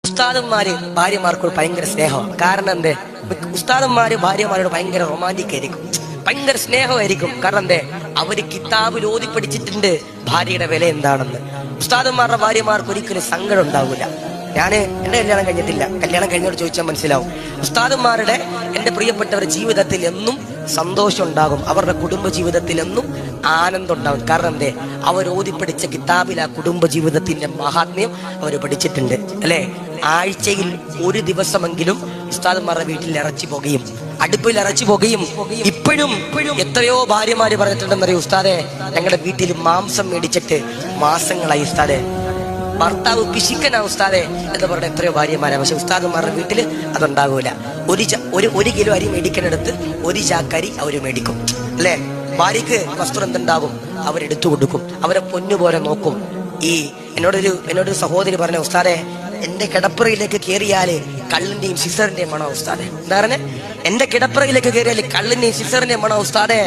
ഉസ്താദന്മാര് ഭാര്യമാർക്കോട് ഭയങ്കര സ്നേഹമാണ്. കാരണം എന്തേ? ഉസ്താദന്മാര് ഭാര്യമാരോട് ഭയങ്കര റൊമാൻറ്റിക് ആയിരിക്കും, ഭയങ്കര സ്നേഹമായിരിക്കും. കാരണം എന്തേ? അവര് കിതാബിൽ ഓതി പഠിച്ചിട്ടുണ്ട് ഭാര്യയുടെ വില എന്താണെന്ന്. ഉസ്താദന്മാരുടെ ഭാര്യമാർക്ക് ഒരിക്കലും സങ്കടം ഉണ്ടാവില്ല. എന്റെ കല്യാണം കഴിഞ്ഞിട്ടില്ല, കല്യാണം കഴിഞ്ഞോട് ചോദിച്ചാൽ മനസ്സിലാവും. ഉസ്താദന്മാരുടെ എന്റെ പ്രിയപ്പെട്ടവരുടെ ജീവിതത്തിൽ എന്നും സന്തോഷം ഉണ്ടാകും, അവരുടെ കുടുംബ ജീവിതത്തിൽ എന്നും ആനന്ദം ഉണ്ടാകും. കാരണം എന്തേ? അവർ ഓതി പഠിച്ച കിതാബിൽ ആ കുടുംബ ജീവിതത്തിന്റെ മഹാത്മ്യം അവർ പഠിച്ചിട്ടുണ്ട് അല്ലെ. ആഴ്ചയിൽ ഒരു ദിവസമെങ്കിലും ഉസ്താദന്മാരുടെ വീട്ടിൽ ഇറച്ചി പോകുകയും അടുപ്പിൽ ഇറച്ചി പോകുകയും ഇപ്പോഴും എത്രയോ ഭാര്യമാര് പറഞ്ഞിട്ടുണ്ടെന്നറിയോ, ഉസ്താദെ ഞങ്ങളുടെ വീട്ടിൽ മാംസം മേടിച്ചിട്ട് മാസങ്ങളായി ഉസ്താദെ, ഭർത്താവ് പിശിക്കനാ ഉസ്താദെ എന്ന് പറഞ്ഞ എത്രയോ ഭാര്യമാരാണ്. പക്ഷെ ഉസ്താദന്മാരുടെ വീട്ടിൽ അതുണ്ടാകൂല. ഒരു കിലോ അരി മേടിക്കാനെടുത്ത് ഒരു ചാക്കരി അവര് മേടിക്കും അല്ലെ. ഭാര്യക്ക് വസ്ത്രം എന്തുണ്ടാകും അവരെടുത്തു കൊടുക്കും, അവരെ പൊന്നുപോലെ നോക്കും. എന്നോടൊരു സഹോദരി പറഞ്ഞ, ഉസ്താദെ എന്റെ കിടപ്പറയിലേക്ക് കയറിയാല് കള്ളിന്റെയും സിസറിന്റെയും മണോ ഉസ്താദെ. എന്താ പറഞ്ഞേ? എന്റെ കിടപ്പറയിലേക്ക് കയറിയാല് കള്ളിന്റെയും സിസറിന്റെയും മണോ ഉസ്താദെ.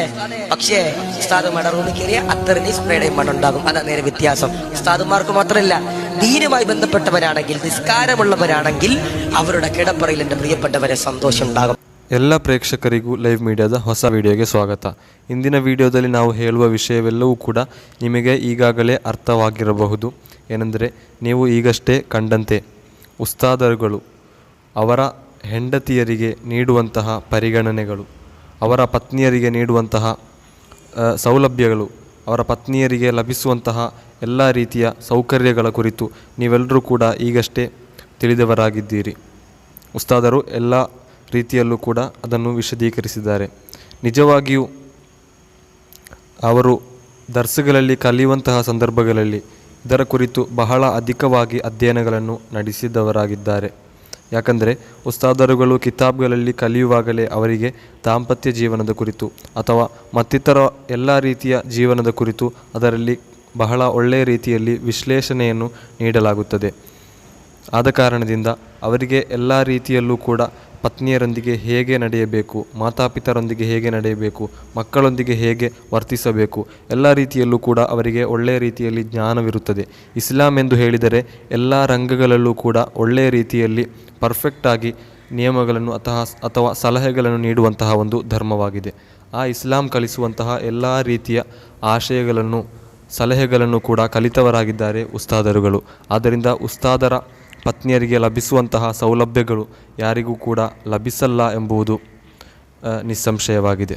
പക്ഷേ ഉസ്താദുമാരുടെ റൂമിൽ കയറിയ അത്തറിന്റെയും സ്പ്രേയുടെയും മണം ഉണ്ടാകും. അതാ നേരെ വ്യത്യാസം. ഉസ്താദുമാർക്ക് മാത്രമല്ല, ദീനുമായി ബന്ധപ്പെട്ടവരാണെങ്കിൽ, ನಿಸ್ಕಾರമുള്ളവരാണെങ്കിൽ ಅವರ കിടപ്പറയിൽ എൻ്റെ ಪ್ರಿಯപ്പെട്ടವರೇ ಸಂತೋಷ ഉണ്ടാകും. ಎಲ್ಲ ಪ್ರೇಕ್ಷಕರಿಗೂ ಲೈವ್ ಮೀಡಿಯಾದ ಹೊಸ ವಿಡಿಯೋಗೆ ಸ್ವಾಗತ. ಇಂದಿನ ವಿಡಿಯೋದಲ್ಲಿ ನಾವು ಹೇಳುವ ವಿಷಯವೆಲ್ಲವೂ ಕೂಡ ನಿಮಗೆ ಈಗಾಗಲೇ ಅರ್ಥವಾಗಿರಬಹುದು. ಏನೆಂದರೆ, ನೀವು ಈಗಷ್ಟೇ ಕಂಡಂತೆ ಉಸ್ತಾದರುಗಳು ಅವರ ಹೆಂಡತಿಯರಿಗೆ ನೀಡುವಂತಹ ಪರಿಗಣನೆಗಳು, ಅವರ ಪತ್ನಿಯರಿಗೆ ನೀಡುವಂತಹ ಸೌಲಭ್ಯಗಳು, ಅವರ ಪತ್ನಿಯರಿಗೆ ಲಭಿಸುವಂತಹ ಎಲ್ಲ ರೀತಿಯ ಸೌಕರ್ಯಗಳ ಕುರಿತು ನೀವೆಲ್ಲರೂ ಕೂಡ ಈಗಷ್ಟೇ ತಿಳಿದವರಾಗಿದ್ದೀರಿ. ಉಸ್ತಾದರು ಎಲ್ಲ ರೀತಿಯಲ್ಲೂ ಕೂಡ ಅದನ್ನು ವಿಶದೀಕರಿಸಿದ್ದಾರೆ. ನಿಜವಾಗಿಯೂ ಅವರು ದರ್ಸುಗಳಲ್ಲಿ ಕಲಿಯುವಂತಹ ಸಂದರ್ಭಗಳಲ್ಲಿ ಇದರ ಕುರಿತು ಬಹಳ ಅಧಿಕವಾಗಿ ಅಧ್ಯಯನಗಳನ್ನು ನಡೆಸಿದವರಾಗಿದ್ದಾರೆ. ಯಾಕಂದರೆ ಉಸ್ತಾದರುಗಳು ಕಿತಾಬ್ಗಳಲ್ಲಿ ಕಲಿಯುವಾಗಲೇ ಅವರಿಗೆ ದಾಂಪತ್ಯ ಜೀವನದ ಕುರಿತು ಅಥವಾ ಮತ್ತಿತರ ಎಲ್ಲ ರೀತಿಯ ಜೀವನದ ಕುರಿತು ಅದರಲ್ಲಿ ಬಹಳ ಒಳ್ಳೆಯ ರೀತಿಯಲ್ಲಿ ವಿಶ್ಲೇಷಣೆಯನ್ನು ನೀಡಲಾಗುತ್ತದೆ. ಆದ ಕಾರಣದಿಂದ ಅವರಿಗೆ ಎಲ್ಲ ರೀತಿಯಲ್ಲೂ ಕೂಡ ಪತ್ನಿಯರೊಂದಿಗೆ ಹೇಗೆ ನಡೆಯಬೇಕು, ಮಾತಾಪಿತರೊಂದಿಗೆ ಹೇಗೆ ನಡೆಯಬೇಕು, ಮಕ್ಕಳೊಂದಿಗೆ ಹೇಗೆ ವರ್ತಿಸಬೇಕು, ಎಲ್ಲ ರೀತಿಯಲ್ಲೂ ಕೂಡ ಅವರಿಗೆ ಒಳ್ಳೆಯ ರೀತಿಯಲ್ಲಿ ಜ್ಞಾನವಿರುತ್ತದೆ. ಇಸ್ಲಾಂ ಎಂದು ಹೇಳಿದರೆ ಎಲ್ಲ ರಂಗಗಳಲ್ಲೂ ಕೂಡ ಒಳ್ಳೆಯ ರೀತಿಯಲ್ಲಿ ಪರ್ಫೆಕ್ಟಾಗಿ ನಿಯಮಗಳನ್ನು ಅಥವಾ ಸಲಹೆಗಳನ್ನು ನೀಡುವಂತಹ ಒಂದು ಧರ್ಮವಾಗಿದೆ. ಆ ಇಸ್ಲಾಂ ಕಲಿಸುವಂತಹ ಎಲ್ಲ ರೀತಿಯ ಆಶಯಗಳನ್ನು, ಸಲಹೆಗಳನ್ನು ಕೂಡ ಕಲಿತವರಾಗಿದ್ದಾರೆ ಉಸ್ತಾದರುಗಳು. ಆದ್ದರಿಂದ ಉಸ್ತಾದರ ಪತ್ನಿಯರಿಗೆ ಲಭಿಸುವಂತಹ ಸೌಲಭ್ಯಗಳು ಯಾರಿಗೂ ಕೂಡ ಲಭಿಸಲ್ಲ ಎಂಬುದು ನಿಸ್ಸಂಶಯವಾಗಿದೆ.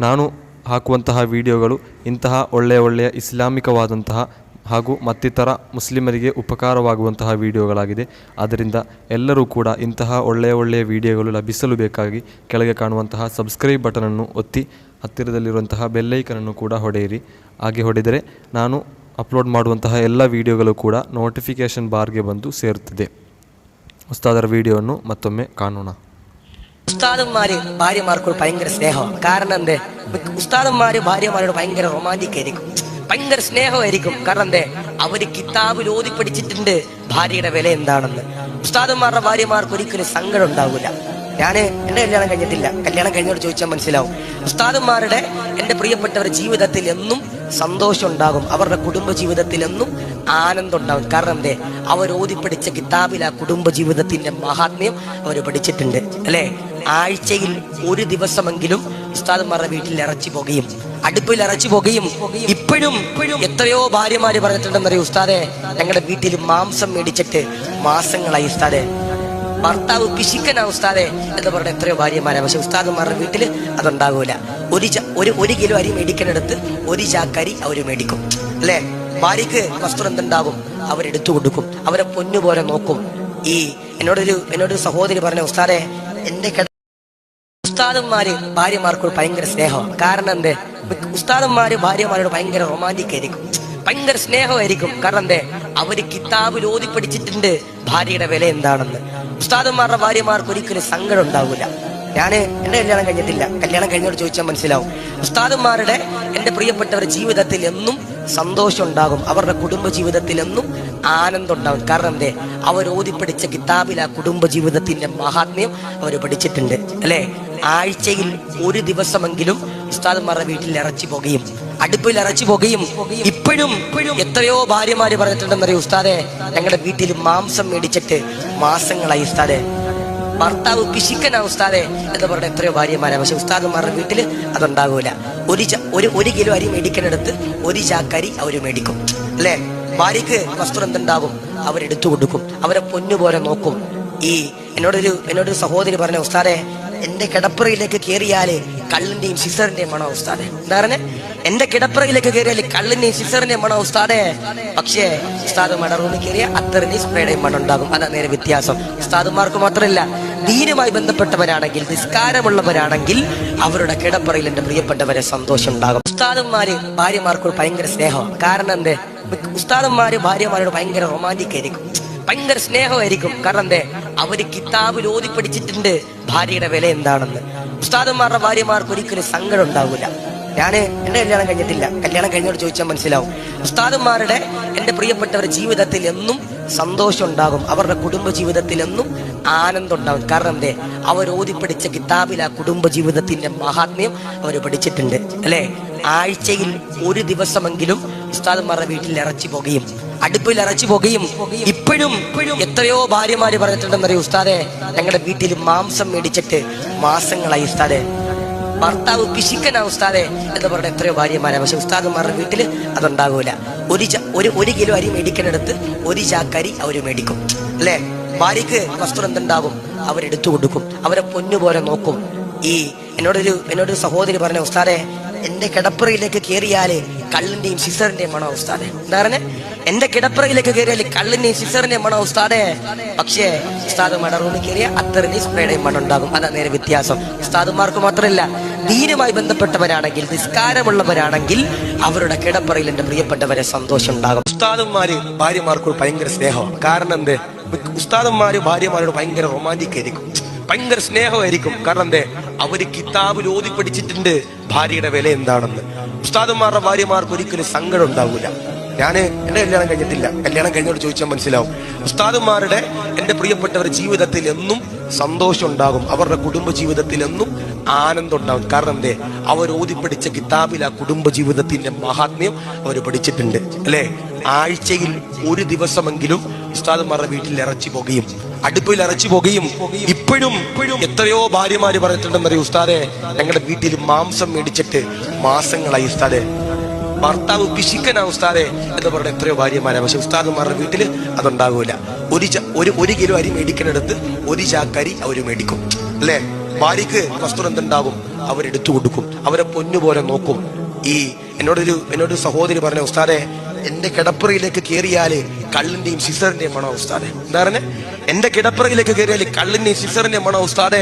ನಾನು ಹಾಕುವಂತಹ ವಿಡಿಯೋಗಳು ಇಂತಹ ಒಳ್ಳೆಯ ಇಸ್ಲಾಮಿಕವಾದಂತಹ ಹಾಗೂ ಮತ್ತಿತರ ಮುಸ್ಲಿಮರಿಗೆ ಉಪಕಾರವಾಗುವಂತಹ ವಿಡಿಯೋಗಳಾಗಿದೆ. ಆದ್ದರಿಂದ ಎಲ್ಲರೂ ಕೂಡ ಇಂತಹ ಒಳ್ಳೆಯ ವಿಡಿಯೋಗಳು ಲಭಿಸಲು ಬೇಕಾಗಿ ಕೆಳಗೆ ಕಾಣುವಂತಹ ಸಬ್ಸ್ಕ್ರೈಬ್ ಬಟನನ್ನು ಒತ್ತಿ ಹತ್ತಿರದಲ್ಲಿರುವಂತಹ ಬೆಲ್ಲೈಕನನ್ನು ಕೂಡ ಹೊಡೆಯಿರಿ. ಹಾಗೆ ಹೊಡೆದರೆ ನಾನು ಅಪ್ಲೋಡ್ ಮಾಡುವಂತಹ ಎಲ್ಲ ವಿಡಿಯೋಗಳು ಕೂಡ ನೋಟಿಫಿಕೇಷನ್ ಬಾರ್ಗೆ ಬಂದು ಸೇರುತ್ತದೆ. ഉസ്താദർ വീഡിയോವನ್ನು മറ്റൊമ്മೆ കാണೋಣ. ഉസ്താദന്മാര് ഭാര്യമാർക്കോട് ഭയങ്കര സ്നേഹമാണ്. കാരണം എന്തേ? ഉസ്താദന്മാര് ഭാര്യമാരോട് ഭയങ്കര റൊമാൻറ്റിക് ആയിരിക്കും, ഭയങ്കര സ്നേഹമായിരിക്കും. കാരണം എന്തേ? അവര് കിതാബിൽ ഓതി പഠിച്ചിട്ടുണ്ട് ഭാര്യയുടെ വില എന്താണെന്ന്. ഉസ്താദന്മാരുടെ ഭാര്യമാർക്ക് ഒരിക്കലും സങ്കടം ഉണ്ടാവില്ല. എന്റെ കല്യാണം കഴിഞ്ഞിട്ടില്ല, കല്യാണം കഴിഞ്ഞോട് ചോദിച്ചാൽ മനസ്സിലാവും. ഉസ്താദന്മാരുടെ എന്റെ പ്രിയപ്പെട്ടവരുടെ ജീവിതത്തിൽ എന്നും സന്തോഷം ഉണ്ടാകും, അവരുടെ കുടുംബ ജീവിതത്തിൽ എന്നും ആനന്ദം ഉണ്ടാകും. കാരണം എന്തേ? അവർ ഓതി പഠിച്ച കിതാബിൽ ആ കുടുംബ ജീവിതത്തിന്റെ മഹാത്മ്യം അവർ പഠിച്ചിട്ടുണ്ട് അല്ലെ. ആഴ്ചയിൽ ഒരു ദിവസമെങ്കിലും ഉസ്താദന്മാരുടെ വീട്ടിൽ ഇറച്ചി പോകുകയും അടുപ്പിൽ ഇറച്ചി പോകുകയും ഇപ്പോഴും എത്രയോ ഭാര്യമാര് പറഞ്ഞിട്ടുണ്ടെന്നറിയോ, ഉസ്താദെ ഞങ്ങളുടെ വീട്ടിൽ മാംസം മേടിച്ചിട്ട് മാസങ്ങളായി ഉസ്താദെ, ഭർത്താവ് പിശിക്കനാ ഉസ്താദെ എന്ന് പറഞ്ഞ എത്രയോ ഭാര്യമാരാണ്. പക്ഷെ ഉസ്താദന്മാരുടെ വീട്ടിൽ അതുണ്ടാകൂല. ഒരു കിലോ അരി മേടിക്കാനെടുത്ത് ഒരു ചാക്കരി അവര് മേടിക്കും അല്ലെ. ഭാര്യക്ക് വസ്ത്രം എന്തുണ്ടാകും അവരെടുത്തു കൊടുക്കും, അവരെ പൊന്നുപോലെ നോക്കും. എന്നോടൊരു സഹോദരി പറഞ്ഞ, ഉസ്താദെ എന്റെ ഉസ്താദന്മാര് ഭാര്യമാർക്കോട് ഭയങ്കര സ്നേഹമാണ്. കാരണം എന്തേ? ഉസ്താദന്മാര് ഭാര്യമാരോട് ഭയങ്കര റൊമാൻറ്റിക് ആയിരിക്കും, ഭയങ്കര സ്നേഹമായിരിക്കും. കാരണം എന്തേ? അവര് കിതാബിൽ ഓതി പഠിച്ചിട്ടുണ്ട് ഭാര്യയുടെ വില എന്താണെന്ന്. ഉസ്താദന്മാരുടെ ഭാര്യമാർക്ക് ഒരിക്കലും സങ്കടം ഉണ്ടാവില്ല. എന്റെ കല്യാണം കഴിഞ്ഞിട്ടില്ല, കല്യാണം കഴിഞ്ഞോട് ചോദിച്ചാൽ മനസ്സിലാവും. ഉസ്താദന്മാരുടെ എന്റെ പ്രിയപ്പെട്ടവരുടെ ജീവിതത്തിൽ എന്നും സന്തോഷം ഉണ്ടാകും, അവരുടെ കുടുംബ ജീവിതത്തിൽ എന്നും ആനന്ദം ഉണ്ടാകും. കാരണം എന്തേ? അവർ ഓതി പഠിച്ച കിതാബിൽ ആ കുടുംബ ജീവിതത്തിന്റെ മഹാത്മ്യം അവർ പഠിച്ചിട്ടുണ്ട് അല്ലെ. ആഴ്ചയിൽ ഒരു ദിവസമെങ്കിലും ഉസ്താദന്മാരുടെ വീട്ടിൽ ഇറച്ചി പോകുകയും അടുപ്പിൽ ഇറച്ചി പോകുകയും ഇപ്പോഴും എത്രയോ ഭാര്യമാര് പറഞ്ഞിട്ടുണ്ടെന്നറിയോ ഉസ്താദെ, ഞങ്ങളുടെ വീട്ടിൽ മാംസം മേടിച്ചിട്ട് മാസങ്ങളായി ഉസ്താദെ, ഭർത്താവ് പിശിക്കനാ ഉസ്താദെ എന്ന് പറഞ്ഞ എത്രയോ ഭാര്യമാരാ. പക്ഷെ ഉസ്താദന്മാരുടെ വീട്ടിൽ അതുണ്ടാകൂല. ഒരു കിലോ അരി മേടിക്കുന്നിടത്ത് ഒരു ചാക്കരി അവര് മേടിക്കും അല്ലെ. ഭാര്യക്ക് വസ്ത്രം എന്തുണ്ടാകും അവരെടുത്തു കൊടുക്കും, അവരെ പൊന്നുപോലെ നോക്കും. എന്നോടൊരു സഹോദരി പറഞ്ഞ ഉസ്താദെ, എന്റെ കിടപ്പറയിലേക്ക് കയറിയാല് കള്ളിന്റെയും സിസറിന്റെയും മണോ ഉസ്താദെ. എന്താ പറഞ്ഞ, എന്റെ കിടപ്പറയിലേക്ക് കയറിയാല് കള്ളിന്റെയും സിസറിന്റെയും മണോ ഉസ്താദെ. പക്ഷേ ഉസ്താദുമാരുടെ റൂമിൽ കയറിയ അത്തറിന്റെയും സ്പ്രേയുടെയും മണം ഉണ്ടാകും. അതാ നേരെ വ്യത്യാസം. ഉസ്താദുമാർക്ക് മാത്രമല്ല, ദീനുമായി ബന്ധപ്പെട്ടവരാണെങ്കിൽ, നിസ്കാരമുള്ളവരാണെങ്കിൽ അവരുടെ കിടപ്പറയിൽ എന്റെ പ്രിയപ്പെട്ടവരെ സന്തോഷം ഉണ്ടാകും. ഉസ്താദന്മാര് ഭാര്യമാർക്ക് ഭയങ്കര സ്നേഹമാണ്. കാരണം എന്തേ, ഉസ്താദന്മാര് ഭാര്യമാരോട് ഭയങ്കര റൊമാൻറ്റിക് ആയിരിക്കും, ഭയങ്കര സ്നേഹമായിരിക്കും. കാരണം എന്തേ, അവര് കിതാബിൽ ഓതി പഠിച്ചിട്ടുണ്ട് ഭാര്യയുടെ വില എന്താണെന്ന്. ഉസ്താദന്മാരുടെ ഭാര്യമാർക്ക് ഒരിക്കലും സങ്കടം ഉണ്ടാവില്ല. എന്റെ കല്യാണം കഴിഞ്ഞിട്ടില്ല, കല്യാണം കഴിഞ്ഞോട് ചോദിച്ചാൽ മനസ്സിലാവും. ഉസ്താദന്മാരുടെ എന്റെ പ്രിയപ്പെട്ടവരുടെ ജീവിതത്തിൽ എന്നും സന്തോഷം ഉണ്ടാകും, അവരുടെ കുടുംബ ജീവിതത്തിൽ എന്നും ആനന്ദം ഉണ്ടാകും. കാരണം എന്തേ, അവർ ഓതി പഠിച്ച കിതാബിൽ ആ കുടുംബ ജീവിതത്തിന്റെ മഹാത്മ്യം അവർ പഠിച്ചിട്ടുണ്ട് അല്ലെ. ആഴ്ചയിൽ ഒരു ദിവസമെങ്കിലും ഉസ്താദന്മാരുടെ വീട്ടിൽ ഇറച്ചി പോകുകയും അടുപ്പിൽ ഇറച്ചി പോകുകയും. ഇപ്പോഴും എത്രയോ ഭാര്യമാര് പറഞ്ഞിട്ടുണ്ടെന്നറിയോ ഉസ്താദെ, ഞങ്ങളുടെ വീട്ടിൽ മാംസം മേടിച്ചിട്ട് മാസങ്ങളായി ഉസ്താദെ, ഭർത്താവ് പിശിക്കനാ ഉസ്താദെ എന്ന് പറഞ്ഞ എത്രയോ ഭാര്യമാരാ. പക്ഷെ ഉസ്താദന്മാരുടെ വീട്ടിൽ അതുണ്ടാകൂല. ഒരു കിലോ അരി മേടിക്കുന്നിടത്ത് ഒരു ചാക്കരി അവര് മേടിക്കും അല്ലെ. ഭാര്യക്ക് വസ്ത്രം എന്തുണ്ടാകും അവരെടുത്തു കൊടുക്കും, അവരെ പൊന്നുപോലെ നോക്കും. എന്നോടൊരു സഹോദരി പറഞ്ഞ ഉസ്താദെ, എന്റെ കിടപ്പറയിലേക്ക് കയറിയാല് കള്ളിന്റെയും സിസറിന്റെയും മണോ ഉസ്താദെ. എന്താ പറഞ്ഞ, എന്റെ കിടപ്പറയിലേക്ക് കയറിയാല് കള്ളിന്റെയും സിസറിന്റെയും മണോ ഉസ്താദെ. പക്ഷേ ഉസ്താദുമാരുടെ റൂമിൽ കയറിയ അത്തറിന്റെയും സ്പ്രേയുടെയും മണം ഉണ്ടാകും. അതാ നേരെ വ്യത്യാസം. ഉസ്താദുമാർക്ക് മാത്രമല്ല, ദീനുമായി ബന്ധപ്പെട്ടവരാണെങ്കിൽ, നിസ്കാരമുള്ളവരാണെങ്കിൽ അവരുടെ കിടപ്പറയിൽ എന്റെ പ്രിയപ്പെട്ടവരെ സന്തോഷം ഉണ്ടാകും. ഉസ്താദന്മാര് ഭാര്യമാർക്ക് ഭയങ്കര സ്നേഹമാണ്. കാരണം എന്തേ, ഉസ്താദന്മാര് ഭാര്യമാരോട് ഭയങ്കര റൊമാൻറ്റിക് ആയിരിക്കും, ഭയങ്കര സ്നേഹമായിരിക്കും. കാരണം എന്തേ, അവര് കിതാബിൽ ഓതി പഠിച്ചിട്ടുണ്ട് ഭാര്യയുടെ വില എന്താണെന്ന്. ഉസ്താദന്മാരുടെ ഭാര്യമാർക്ക് ഒരിക്കലും സങ്കടം ഉണ്ടാവില്ല. എന്റെ കല്യാണം കഴിഞ്ഞിട്ടില്ല, കല്യാണം കഴിഞ്ഞോട് ചോദിച്ചാൽ മനസ്സിലാവും. ഉസ്താദന്മാരുടെ എന്റെ പ്രിയപ്പെട്ടവരുടെ ജീവിതത്തിൽ എന്നും സന്തോഷം ഉണ്ടാകും, അവരുടെ കുടുംബ ജീവിതത്തിൽ എന്നും ആനന്ദം ഉണ്ടാകും. കാരണം എന്തേ, അവർ ഓതി പഠിച്ച കിതാബിൽ ആ കുടുംബ ജീവിതത്തിന്റെ മഹാത്മ്യം അവർ പഠിച്ചിട്ടുണ്ട് അല്ലെ. ആഴ്ചയിൽ ഒരു ദിവസമെങ്കിലും ഉസ്താദന്മാരുടെ വീട്ടിൽ ഇറച്ചി പോകുകയും അടുപ്പിൽ ഇറച്ചി പോകുകയും. ഇപ്പോഴും എത്രയോ ഭാര്യമാര് പറഞ്ഞിട്ടുണ്ടെന്നറിയോ ഉസ്താദെ, ഞങ്ങളുടെ വീട്ടിൽ മാംസം മേടിച്ചിട്ട് മാസങ്ങളായി ഉസ്താദെ, ഭർത്താവ് പിശിക്കനാ ഉസ്താദെ എന്ന് പറഞ്ഞ എത്രയോ ഭാര്യമാരാ. പക്ഷെ ഉസ്താദന്മാരുടെ വീട്ടിൽ അതുണ്ടാകൂല. ഒരു കിലോ അരി മേടിക്കുന്നിടത്ത് ഒരു ചാക്കരി അവര് മേടിക്കും അല്ലെ. ഭാര്യക്ക് വസ്ത്രം എന്തുണ്ടാകും അവരെടുത്തു കൊടുക്കും, അവരെ പൊന്നുപോലെ നോക്കും. എന്നോടൊരു സഹോദരി പറഞ്ഞ ഉസ്താദെ, എന്റെ കിടപ്പറയിലേക്ക് കയറിയാല് കള്ളിന്റെയും സിസറിന്റെയും മണോ ഉസ്താദെ. എന്താ പറഞ്ഞ, എന്റെ കിടപ്പറയിലേക്ക് കയറിയാല് കള്ളിന്റെയും സിസറിന്റെയും മണോ ഉസ്താദെ.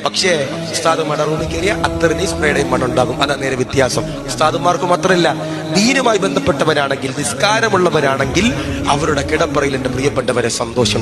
പക്ഷേ ഉസ്താദുമാരുടെ റൂമിൽ കയറിയ അത്തറിന്റെയും സ്പ്രേയുടെയും മണം ഉണ്ടാകും. അതാ നേരെ വ്യത്യാസം. ഉസ്താദുമാർക്ക് മാത്രമല്ല, ദീനുമായി ബന്ധപ്പെട്ടവരാണെങ്കിൽ, നിസ്കാരമുള്ളവരാണെങ്കിൽ അവരുടെ കിടപ്പറയിൽ എന്റെ പ്രിയപ്പെട്ടവരെ സന്തോഷം